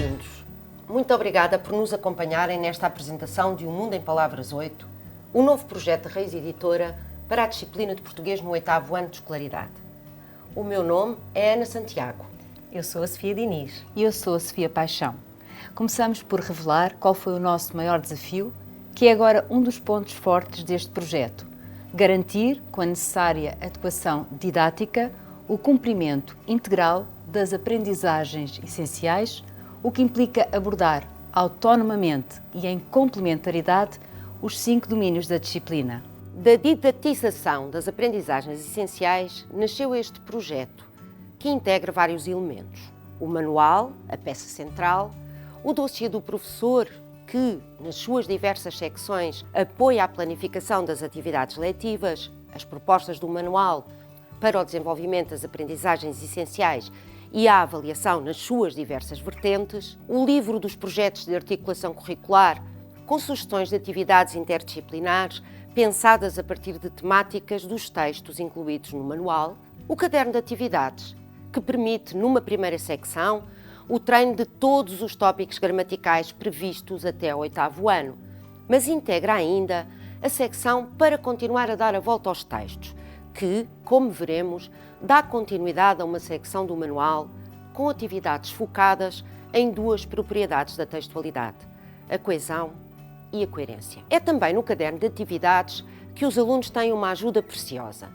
Bem-vindos. Muito obrigada por nos acompanharem nesta apresentação de O Mundo em Palavras 8, o novo projeto da Reis Editora para a disciplina de português no 8º ano de escolaridade. O meu nome é Ana Santiago. Eu sou a Sofia Diniz. E eu sou a Sofia Paixão. Começamos por revelar qual foi o nosso maior desafio, que é agora um dos pontos fortes deste projeto: garantir, com a necessária adequação didática, o cumprimento integral das aprendizagens essenciais, o que implica abordar autonomamente e em complementaridade os 5 domínios da disciplina. Da didatização das aprendizagens essenciais nasceu este projeto, que integra vários elementos: o manual, a peça central, o dossiê do professor, que, nas suas diversas secções, apoia a planificação das atividades letivas, as propostas do manual para o desenvolvimento das aprendizagens essenciais e a avaliação nas suas diversas vertentes, o livro dos projetos de articulação curricular, com sugestões de atividades interdisciplinares pensadas a partir de temáticas dos textos incluídos no manual, o caderno de atividades, que permite, numa primeira secção, o treino de todos os tópicos gramaticais previstos até ao 8º ano, mas integra ainda a secção para continuar a dar a volta aos textos, que, como veremos, dá continuidade a uma secção do manual com atividades focadas em 2 propriedades da textualidade: a coesão e a coerência. É também no caderno de atividades que os alunos têm uma ajuda preciosa: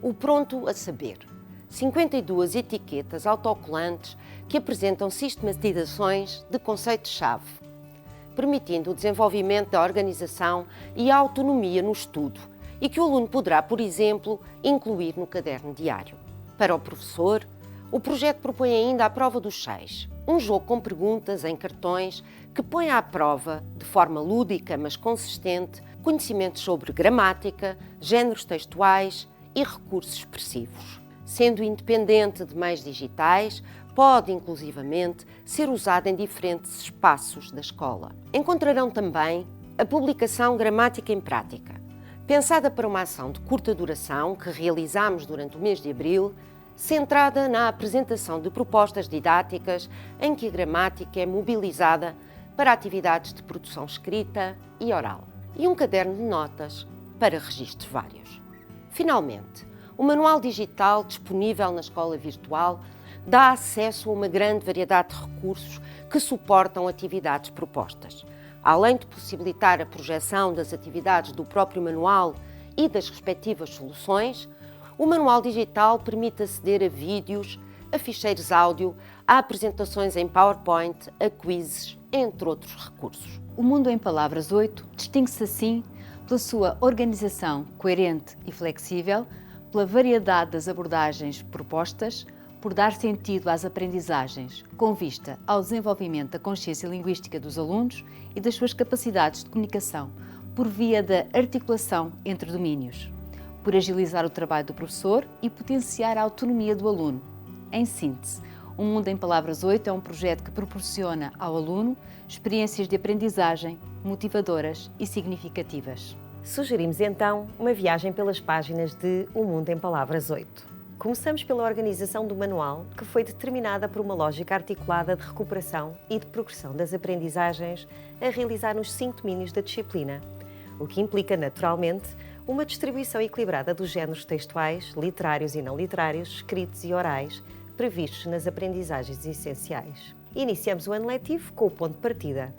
o Pronto a Saber. 52 etiquetas autocolantes que apresentam sistematizações de conceitos-chave, permitindo o desenvolvimento da organização e a autonomia no estudo, e que o aluno poderá, por exemplo, incluir no caderno diário. Para o professor, o projeto propõe ainda a prova dos 6, um jogo com perguntas em cartões que põe à prova, de forma lúdica mas consistente, conhecimentos sobre gramática, géneros textuais e recursos expressivos. Sendo independente de meios digitais, pode inclusivamente ser usado em diferentes espaços da escola. Encontrarão também a publicação Gramática em Prática, pensada para uma ação de curta duração que realizamos durante o mês de abril, centrada na apresentação de propostas didáticas em que a gramática é mobilizada para atividades de produção escrita e oral, e um caderno de notas para registros vários. Finalmente, o manual digital disponível na escola virtual dá acesso a uma grande variedade de recursos que suportam atividades propostas. Além de possibilitar a projeção das atividades do próprio manual e das respectivas soluções, o manual digital permite aceder a vídeos, a ficheiros áudio, a apresentações em PowerPoint, a quizzes, entre outros recursos. O Mundo em Palavras 8 distingue-se assim pela sua organização coerente e flexível, pela variedade das abordagens propostas, por dar sentido às aprendizagens, com vista ao desenvolvimento da consciência linguística dos alunos e das suas capacidades de comunicação, por via da articulação entre domínios, por agilizar o trabalho do professor e potenciar a autonomia do aluno. Em síntese, O Mundo em Palavras 8 é um projeto que proporciona ao aluno experiências de aprendizagem motivadoras e significativas. Sugerimos então uma viagem pelas páginas de O Mundo em Palavras 8. Começamos pela organização do manual, que foi determinada por uma lógica articulada de recuperação e de progressão das aprendizagens a realizar nos 5 domínios da disciplina, o que implica, naturalmente, uma distribuição equilibrada dos géneros textuais, literários e não literários, escritos e orais, previstos nas aprendizagens essenciais. Iniciamos o ano letivo com o ponto de partida,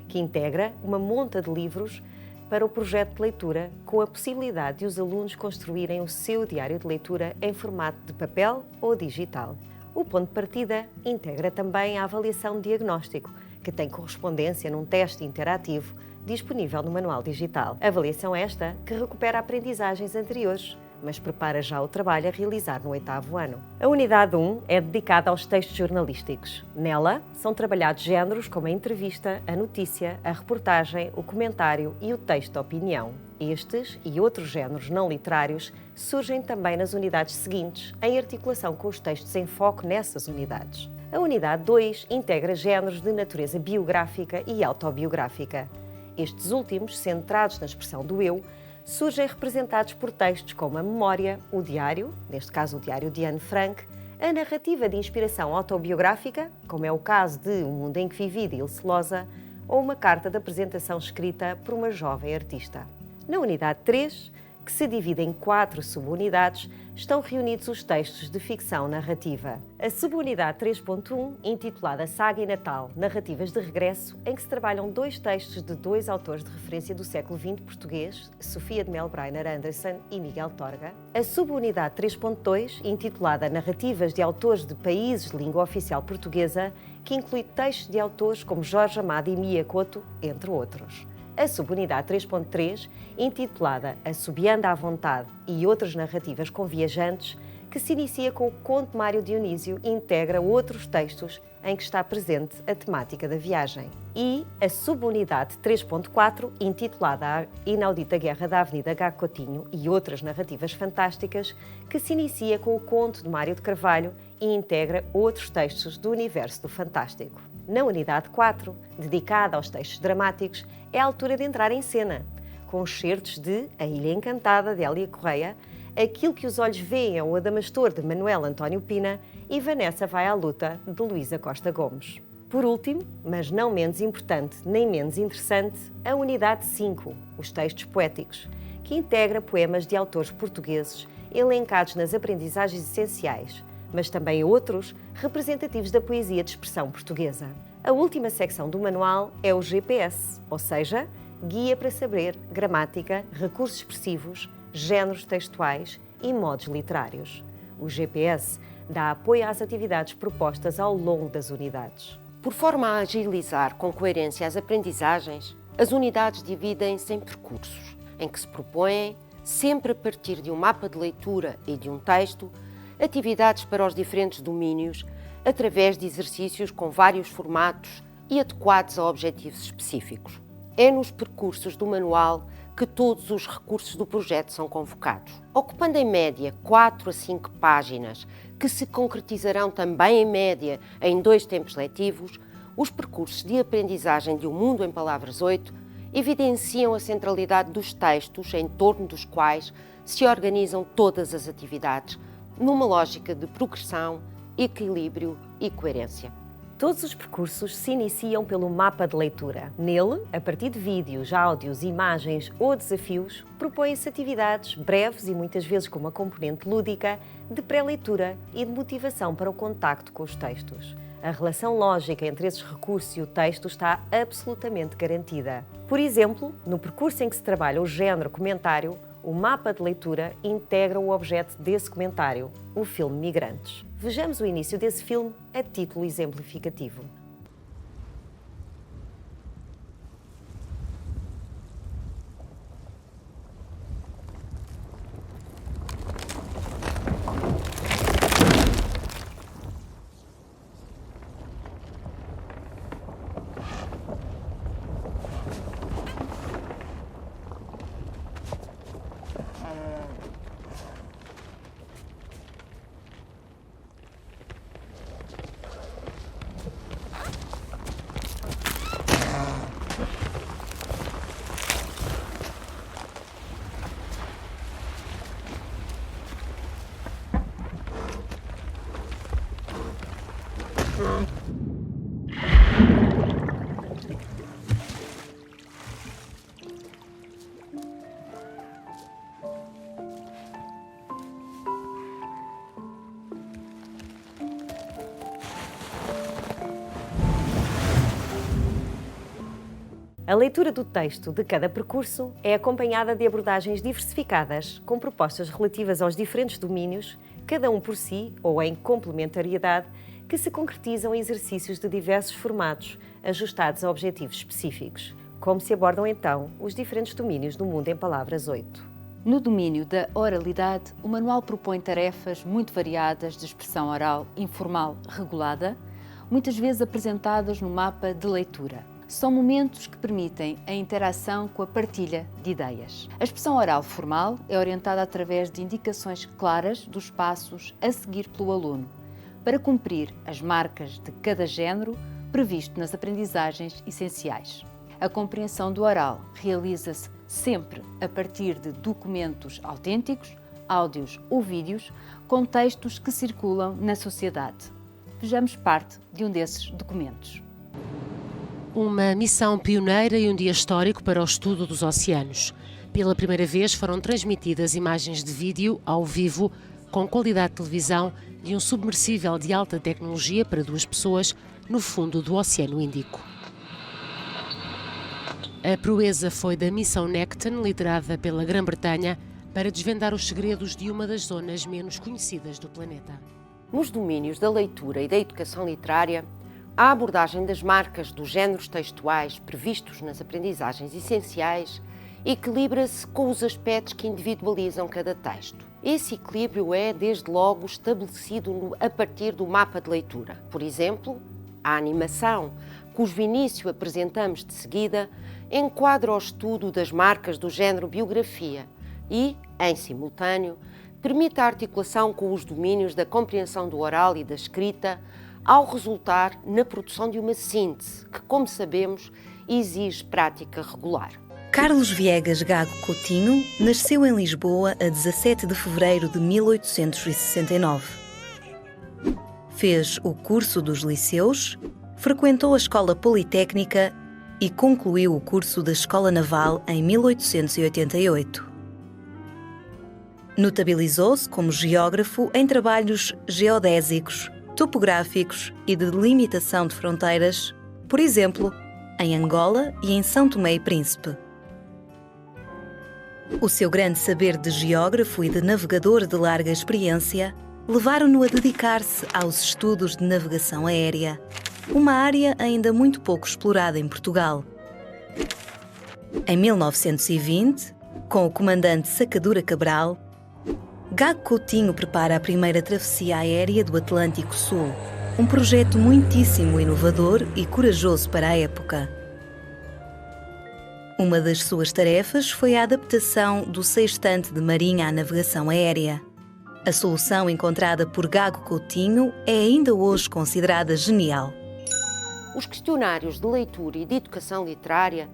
que integra uma monta de livros para o projeto de leitura, com a possibilidade de os alunos construírem o seu diário de leitura em formato de papel ou digital. O ponto de partida integra também a avaliação de diagnóstico, que tem correspondência num teste interativo disponível no manual digital. Avaliação esta que recupera aprendizagens anteriores, mas prepara já o trabalho a realizar no 8º ano. A unidade 1 é dedicada aos textos jornalísticos. Nela são trabalhados géneros como a entrevista, a notícia, a reportagem, o comentário e o texto de opinião. Estes e outros géneros não literários surgem também nas unidades seguintes, em articulação com os textos em foco nessas unidades. A unidade 2 integra géneros de natureza biográfica e autobiográfica. Estes últimos, centrados na expressão do eu, surgem representados por textos como a memória, o diário, neste caso o diário de Anne Frank, A narrativa de inspiração autobiográfica, como é o caso de O Mundo em que Vivi, de Ilse Loza, ou uma carta de apresentação escrita por uma jovem artista. Na unidade 3, que se divide em 4 subunidades, estão reunidos os textos de ficção narrativa. A subunidade 3.1, intitulada Saga e Natal, Narrativas de Regresso, em que se trabalham 2 textos de 2 autores de referência do século XX português, Sofia de Melbreiner Anderson e Miguel Torga. A subunidade 3.2, intitulada Narrativas de Autores de Países de Língua Oficial Portuguesa, que inclui textos de autores como Jorge Amado e Mia Couto, entre outros. A subunidade 3.3, intitulada Assobiando à Vontade e Outras Narrativas com Viajantes, que se inicia com o conto de Mário Dionísio e integra outros textos em que está presente a temática da viagem. E a subunidade 3.4, intitulada A Inaudita Guerra da Avenida H. Coutinho e Outras Narrativas Fantásticas, que se inicia com o conto de Mário de Carvalho e integra outros textos do universo do fantástico. Na unidade 4, dedicada aos textos dramáticos, é a altura de entrar em cena, com excertos de A Ilha Encantada, de Hélia Correia, Aquilo que os Olhos Veem é o Adamastor, de Manuel António Pina, e Vanessa Vai à Luta, de Luísa Costa Gomes. Por último, mas não menos importante nem menos interessante, a unidade 5, os textos poéticos, que integra poemas de autores portugueses elencados nas aprendizagens essenciais, mas também outros representativos da poesia de expressão portuguesa. A última secção do manual é o GPS, ou seja, Guia para Saber Gramática, Recursos Expressivos, Géneros Textuais e Modos Literários. O GPS dá apoio às atividades propostas ao longo das unidades. Por forma a agilizar com coerência as aprendizagens, as unidades dividem-se em percursos, em que se propõem, sempre a partir de um mapa de leitura e de um texto, atividades para os diferentes domínios, através de exercícios com vários formatos e adequados a objetivos específicos. É nos percursos do manual que todos os recursos do projeto são convocados. Ocupando em média 4 a 5 páginas, que se concretizarão também em média em 2 tempos letivos, os percursos de aprendizagem de O Mundo em Palavras 8 evidenciam a centralidade dos textos em torno dos quais se organizam todas as atividades, numa lógica de progressão, equilíbrio e coerência. Todos os percursos se iniciam pelo mapa de leitura. Nele, a partir de vídeos, áudios, imagens ou desafios, propõem-se atividades breves e muitas vezes com uma componente lúdica, de pré-leitura e de motivação para o contacto com os textos. A relação lógica entre esses recursos e o texto está absolutamente garantida. Por exemplo, no percurso em que se trabalha o género comentário, o mapa de leitura integra o objeto desse comentário, o filme Migrantes. Vejamos o início desse filme a título exemplificativo. A leitura do texto de cada percurso é acompanhada de abordagens diversificadas, com propostas relativas aos diferentes domínios, cada um por si ou em complementariedade, que se concretizam em exercícios de diversos formatos, ajustados a objetivos específicos. Como se abordam então os diferentes domínios do Mundo em Palavras 8? No domínio da oralidade, o manual propõe tarefas muito variadas de expressão oral informal regulada, muitas vezes apresentadas no mapa de leitura. São momentos que permitem a interação com a partilha de ideias. A expressão oral formal é orientada através de indicações claras dos passos a seguir pelo aluno, para cumprir as marcas de cada género previsto nas aprendizagens essenciais. A compreensão do oral realiza-se sempre a partir de documentos autênticos, áudios ou vídeos com textos que circulam na sociedade. Vejamos parte de um desses documentos. Uma missão pioneira e um dia histórico para o estudo dos oceanos. Pela primeira vez foram transmitidas imagens de vídeo ao vivo com qualidade de televisão de um submersível de alta tecnologia para 2 pessoas no fundo do Oceano Índico. A proeza foi da missão Necton, liderada pela Grã-Bretanha, para desvendar os segredos de uma das zonas menos conhecidas do planeta. Nos domínios da leitura e da educação literária, a abordagem das marcas dos géneros textuais previstos nas aprendizagens essenciais equilibra-se com os aspectos que individualizam cada texto. Esse equilíbrio é, desde logo, estabelecido a partir do mapa de leitura. Por exemplo, a animação, cujo início apresentamos de seguida, enquadra o estudo das marcas do género biografia e, em simultâneo, permite a articulação com os domínios da compreensão do oral e da escrita, ao resultar na produção de uma síntese que, como sabemos, exige prática regular. Carlos Viegas Gago Coutinho nasceu em Lisboa a 17 de fevereiro de 1869. Fez o curso dos liceus, frequentou a Escola Politécnica e concluiu o curso da Escola Naval em 1888. Notabilizou-se como geógrafo em trabalhos geodésicos, topográficos e de delimitação de fronteiras, por exemplo, em Angola e em São Tomé e Príncipe. O seu grande saber de geógrafo e de navegador de larga experiência levaram-no a dedicar-se aos estudos de navegação aérea, uma área ainda muito pouco explorada em Portugal. Em 1920, com o comandante Sacadura Cabral, Gago Coutinho prepara a primeira travessia aérea do Atlântico Sul, um projeto muitíssimo inovador e corajoso para a época. Uma das suas tarefas foi a adaptação do sextante de marinha à navegação aérea. A solução encontrada por Gago Coutinho é ainda hoje considerada genial. Os questionários de leitura e de educação literária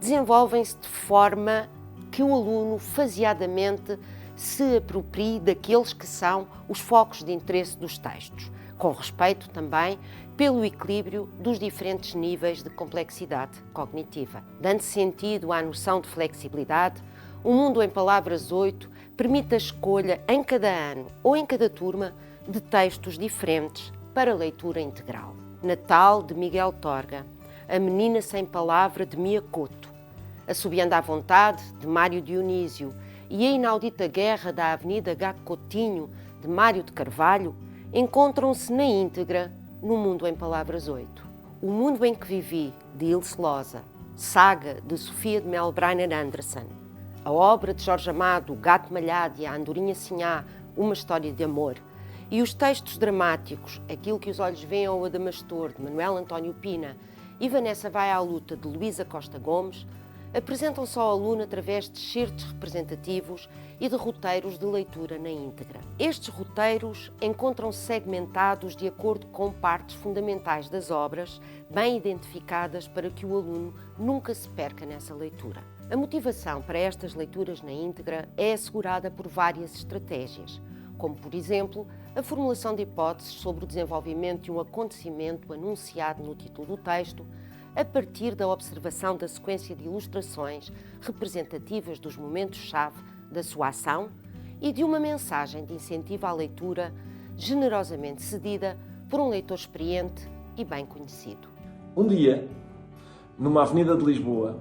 desenvolvem-se de forma que o aluno faseadamente se aproprie daqueles que são os focos de interesse dos textos, com respeito também pelo equilíbrio dos diferentes níveis de complexidade cognitiva. Dando sentido à noção de flexibilidade, o Mundo em Palavras 8 permite a escolha em cada ano ou em cada turma de textos diferentes para leitura integral. Natal, de Miguel Torga, A Menina Sem Palavra, de Mia Couto, Assobiando à Vontade, de Mário Dionísio, e A Inaudita Guerra da Avenida Gago Coutinho, de Mário de Carvalho, encontram-se na íntegra no Mundo em Palavras 8. O Mundo em que Vivi, de Ilse Loza, Saga, de Sofia de Melbreiner Anderson, a obra de Jorge Amado, O Gato Malhado e a Andorinha Sinhá, Uma História de Amor, e os textos dramáticos, Aquilo que os Olhos Veem ao Adamastor, de Manuel António Pina, e Vanessa Vai à Luta, de Luísa Costa Gomes, apresentam-se ao aluno através de excertos representativos e de roteiros de leitura na íntegra. Estes roteiros encontram-se segmentados de acordo com partes fundamentais das obras, bem identificadas para que o aluno nunca se perca nessa leitura. A motivação para estas leituras na íntegra é assegurada por várias estratégias, como, por exemplo, a formulação de hipóteses sobre o desenvolvimento de um acontecimento anunciado no título do texto, a partir da observação da sequência de ilustrações representativas dos momentos-chave da sua ação e de uma mensagem de incentivo à leitura generosamente cedida por um leitor experiente e bem conhecido. Um dia, numa avenida de Lisboa,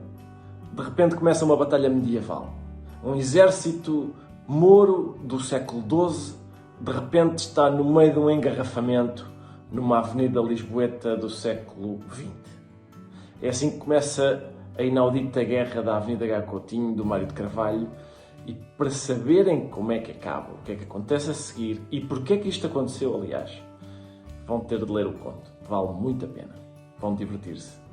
de repente começa uma batalha medieval. Um exército mouro do século XII, de repente está no meio de um engarrafamento numa avenida lisboeta do século XX. É assim que começa a inaudita guerra da Avenida Gago Coutinho, do Mário de Carvalho, e para saberem como é que acaba, o que é que acontece a seguir e porque é que isto aconteceu, aliás, vão ter de ler o conto. Vale muito a pena. Vão divertir-se.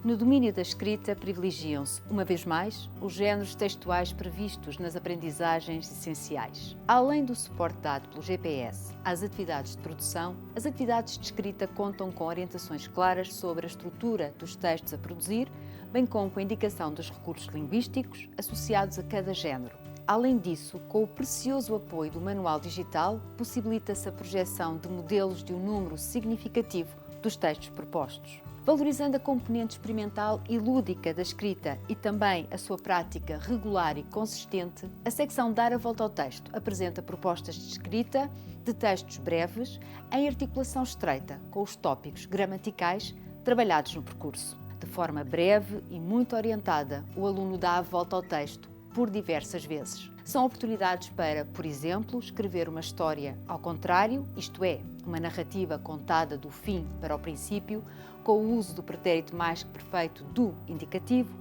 No domínio da escrita, privilegiam-se, uma vez mais, os géneros textuais previstos nas aprendizagens essenciais. Além do suporte dado pelo GPS às atividades de produção, as atividades de escrita contam com orientações claras sobre a estrutura dos textos a produzir, bem como com a indicação dos recursos linguísticos associados a cada género. Além disso, com o precioso apoio do manual digital, possibilita-se a projeção de modelos de um número significativo dos textos propostos. Valorizando a componente experimental e lúdica da escrita e também a sua prática regular e consistente, a secção Dar a Volta ao Texto apresenta propostas de escrita de textos breves em articulação estreita com os tópicos gramaticais trabalhados no percurso. De forma breve e muito orientada, o aluno dá a volta ao texto por diversas vezes. São oportunidades para, por exemplo, escrever uma história ao contrário, isto é, uma narrativa contada do fim para o princípio, com o uso do pretérito mais que perfeito do indicativo,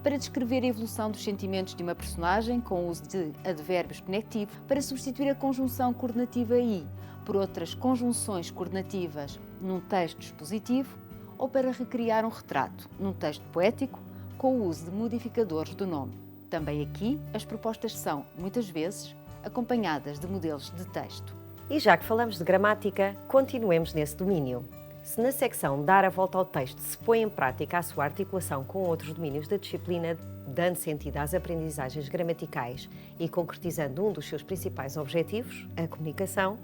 para descrever a evolução dos sentimentos de uma personagem com o uso de advérbios conectivos, para substituir a conjunção coordenativa e por outras conjunções coordenativas num texto expositivo, ou para recriar um retrato num texto poético com o uso de modificadores do nome. Também aqui, as propostas são, muitas vezes, acompanhadas de modelos de texto. E já que falamos de gramática, continuemos nesse domínio. Se na secção Dar a Volta ao Texto se põe em prática a sua articulação com outros domínios da disciplina, dando sentido às aprendizagens gramaticais e concretizando um dos seus principais objetivos, a comunicação,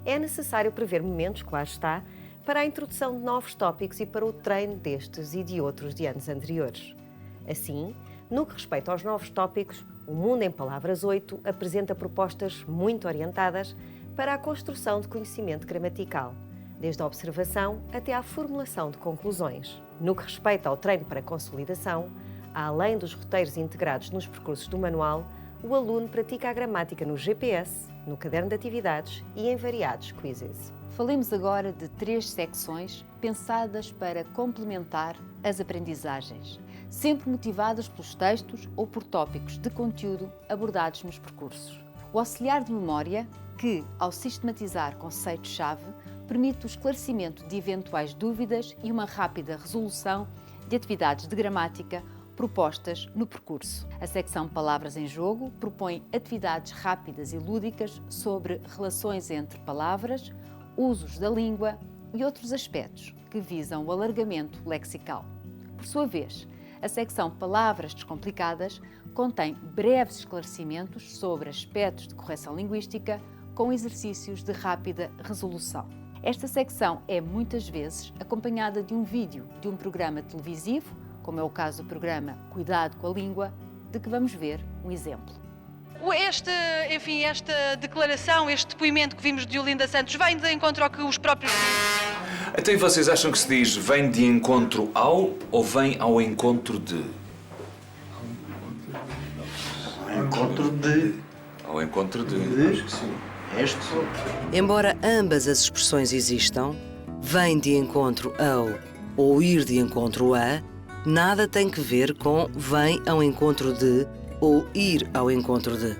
é necessário prever momentos, claro está, para a introdução de novos tópicos e para o treino destes e de outros de anos anteriores. Assim, no que respeita aos novos tópicos, o Mundo em Palavras 8 apresenta propostas muito orientadas para a construção de conhecimento gramatical, desde a observação até à formulação de conclusões. No que respeita ao treino para consolidação, além dos roteiros integrados nos percursos do manual, o aluno pratica a gramática no GPS, no caderno de atividades e em variados quizzes. Falemos agora de 3 secções pensadas para complementar as aprendizagens, sempre motivadas pelos textos ou por tópicos de conteúdo abordados nos percursos. O auxiliar de memória, que, ao sistematizar conceitos-chave, permite o esclarecimento de eventuais dúvidas e uma rápida resolução de atividades de gramática propostas no percurso. A secção Palavras em Jogo propõe atividades rápidas e lúdicas sobre relações entre palavras, usos da língua e outros aspectos que visam o alargamento lexical. Por sua vez, a secção Palavras Descomplicadas contém breves esclarecimentos sobre aspectos de correção linguística com exercícios de rápida resolução. Esta secção é muitas vezes acompanhada de um vídeo de um programa televisivo, como é o caso do programa Cuidado com a Língua, de que vamos ver um exemplo. Esta declaração, este depoimento que vimos de Olinda Santos, vem de encontro ao que os próprios... Então, e vocês acham que se diz vem de encontro ao ou vem ao encontro de? Ao encontro de. Ao encontro de. Acho que sim. Este. Embora ambas as expressões existam, vem de encontro ao ou ir de encontro a, nada tem que ver com vem ao encontro de ou ir ao encontro de.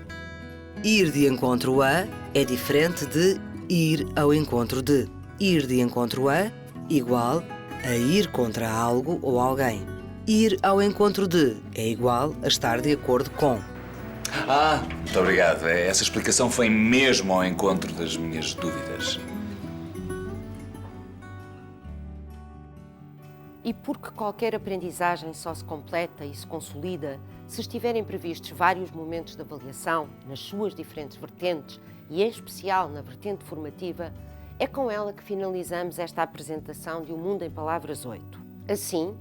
Ir de encontro a é diferente de ir ao encontro de. Ir de encontro a igual a ir contra algo ou alguém. Ir ao encontro de é igual a estar de acordo com. Muito obrigado. Essa explicação foi mesmo ao encontro das minhas dúvidas. E porque qualquer aprendizagem só se completa e se consolida se estiverem previstos vários momentos de avaliação nas suas diferentes vertentes e, em especial, na vertente formativa, é com ela que finalizamos esta apresentação de O Mundo em Palavras 8. Assim,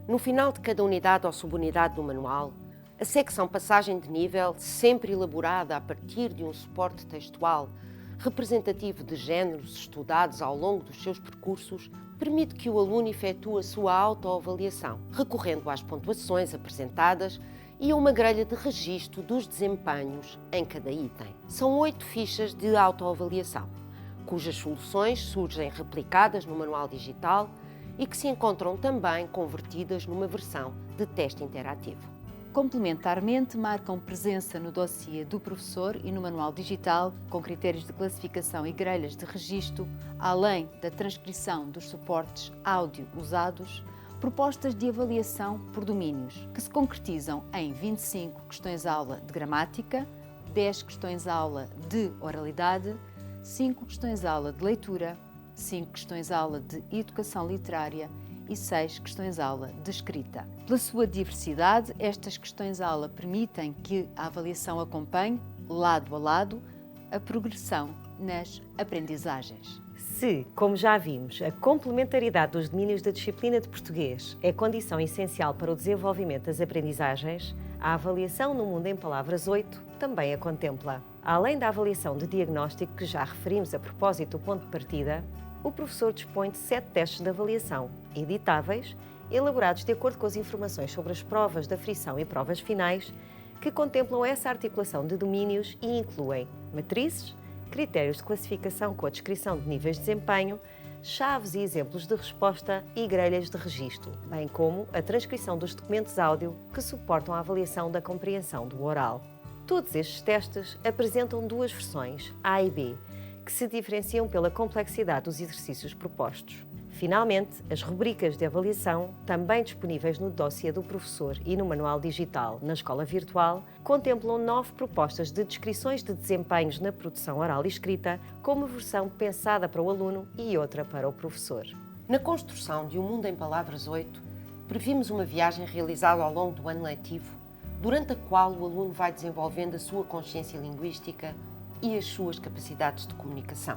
no final de cada unidade ou subunidade do manual, a secção Passagem de Nível, sempre elaborada a partir de um suporte textual representativo de géneros estudados ao longo dos seus percursos, permite que o aluno efetue a sua autoavaliação, recorrendo às pontuações apresentadas e a uma grelha de registro dos desempenhos em cada item. São 8 fichas de autoavaliação, cujas soluções surgem replicadas no manual digital e que se encontram também convertidas numa versão de teste interativo. Complementarmente, marcam presença no dossiê do professor e no manual digital, com critérios de classificação e grelhas de registro, além da transcrição dos suportes áudio usados, propostas de avaliação por domínios, que se concretizam em 25 questões-aula de gramática, 10 questões-aula de oralidade, 5 questões-aula de leitura, 5 questões-aula de educação literária e 6 questões-aula de escrita. Pela sua diversidade, estas questões-aula permitem que a avaliação acompanhe, lado a lado, a progressão nas aprendizagens. Se, como já vimos, a complementaridade dos domínios da disciplina de português é condição essencial para o desenvolvimento das aprendizagens, a avaliação no Mundo em Palavras 8 também a contempla. Além da avaliação de diagnóstico que já referimos a propósito do ponto de partida, o professor dispõe de 7 testes de avaliação, editáveis, elaborados de acordo com as informações sobre as provas de aferição e provas finais, que contemplam essa articulação de domínios e incluem matrizes, critérios de classificação com a descrição de níveis de desempenho, chaves e exemplos de resposta e grelhas de registro, bem como a transcrição dos documentos áudio que suportam a avaliação da compreensão do oral. Todos estes testes apresentam 2 versões, A e B, que se diferenciam pela complexidade dos exercícios propostos. Finalmente, as rubricas de avaliação, também disponíveis no dossiê do professor e no manual digital na escola virtual, contemplam 9 propostas de descrições de desempenhos na produção oral e escrita, com uma versão pensada para o aluno e outra para o professor. Na construção de Um Mundo em Palavras 8, previmos uma viagem realizada ao longo do ano letivo, durante a qual o aluno vai desenvolvendo a sua consciência linguística e as suas capacidades de comunicação.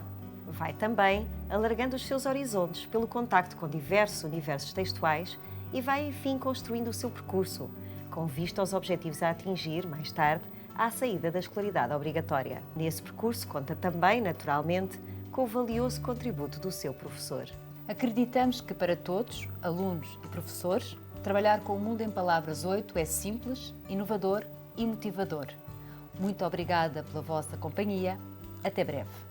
Vai também alargando os seus horizontes pelo contacto com diversos universos textuais e vai, enfim, construindo o seu percurso, com vista aos objetivos a atingir, mais tarde, à saída da escolaridade obrigatória. Nesse percurso conta também, naturalmente, com o valioso contributo do seu professor. Acreditamos que para todos, alunos e professores, trabalhar com o Mundo em Palavras 8 é simples, inovador e motivador. Muito obrigada pela vossa companhia. Até breve.